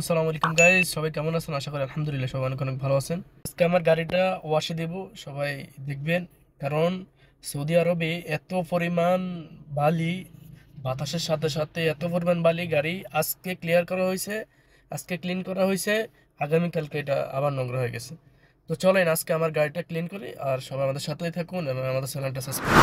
আসসালামু আলাইকুম গাইস, সবাই কেমন আছেন? আশা করি আলহামদুলিল্লাহ সবাই অনেক অনেক ভালো আছেন। আজকে আমার গাড়িটা ওয়াশে দেব, সবাই দেখবেন। কারণ সৌদি আরবে এত পরিমাণ বালি, বাতাসের সাথে সাথে এত পরিমাণ বালি গাড়ি আজকে ক্লিয়ার করা হয়েছে, আজকে ক্লিন করা হয়েছে, আগামীকালকে এটা আবার নোংরা হয়ে গেছে। তো চলেন আজকে আমার গাড়িটা ক্লিন করি, আর সবাই আমাদের সাথেই থাকুন এবং আমাদের চ্যানেলটা সাবস্ক্রাইব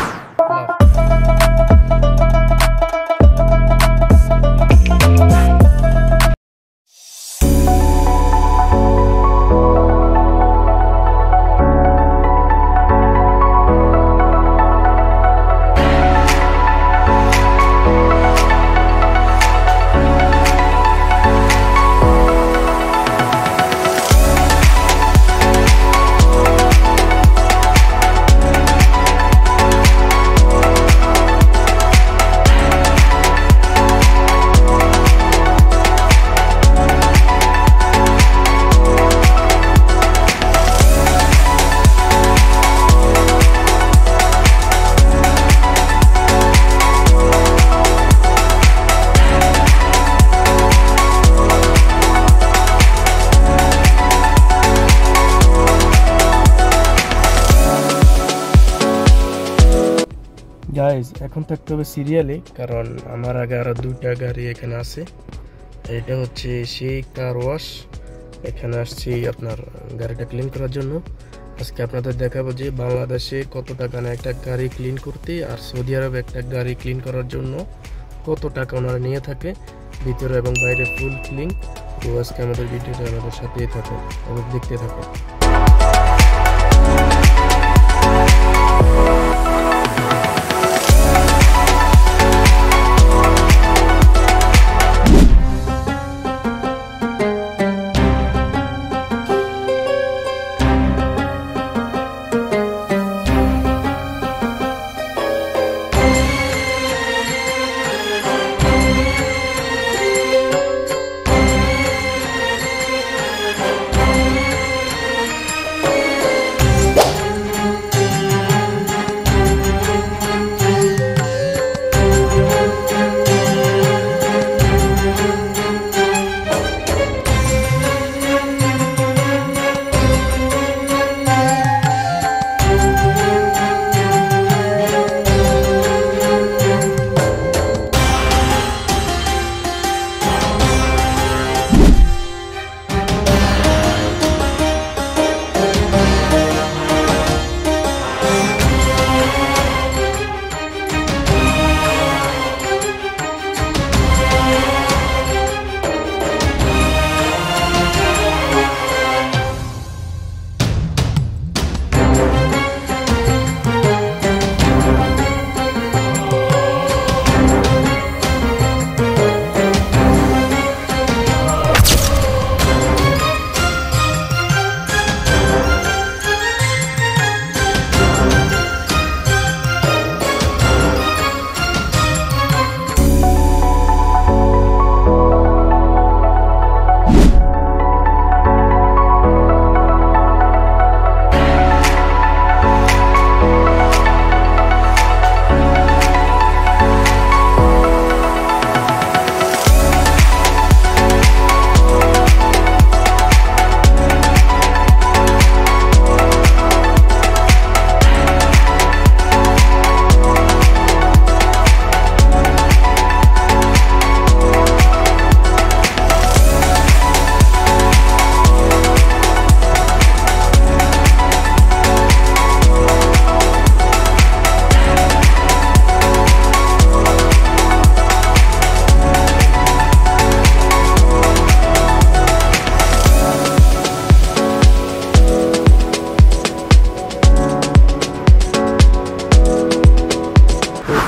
গাইজ। এখন থাকতে হবে সিরিয়ালে, কারণ আমার আগে আরো দুইটা গাড়ি এখানে আছে। এটা হচ্ছে সেই কার ওয়াশ, এখানে আসছি আপনার গাড়িটা ক্লিন করার জন্য। আজকে আপনাদের দেখাবো যে বাংলাদেশে কত টাকা নেয় একটা গাড়ি ক্লিন করতে, আর সৌদি আরবে একটা গাড়ি ক্লিন করার জন্য কত টাকা ওনারা নিয়ে থাকে, ভিতরে এবং বাইরে ফুল ক্লিন। তো আজকে আমাদের ভিডিওটা আমাদের সাথেই থাকো এবং দেখতে থাকো।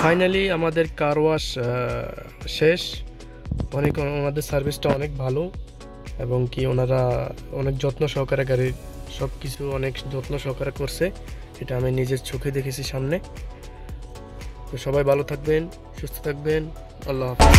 ফাইনালি আমাদের কার ওয়াশ শেষ। ওনাদের সার্ভিসটা অনেক ভালো, এবং কি ওনারা অনেক যত্ন সহকারে গাড়ির সব কিছু অনেক যত্ন সহকারে করছে। এটা আমি নিজের চোখে দেখেছি সামনে। তো সবাই ভালো থাকবেন, সুস্থ থাকবেন। আল্লাহ হাফেজ।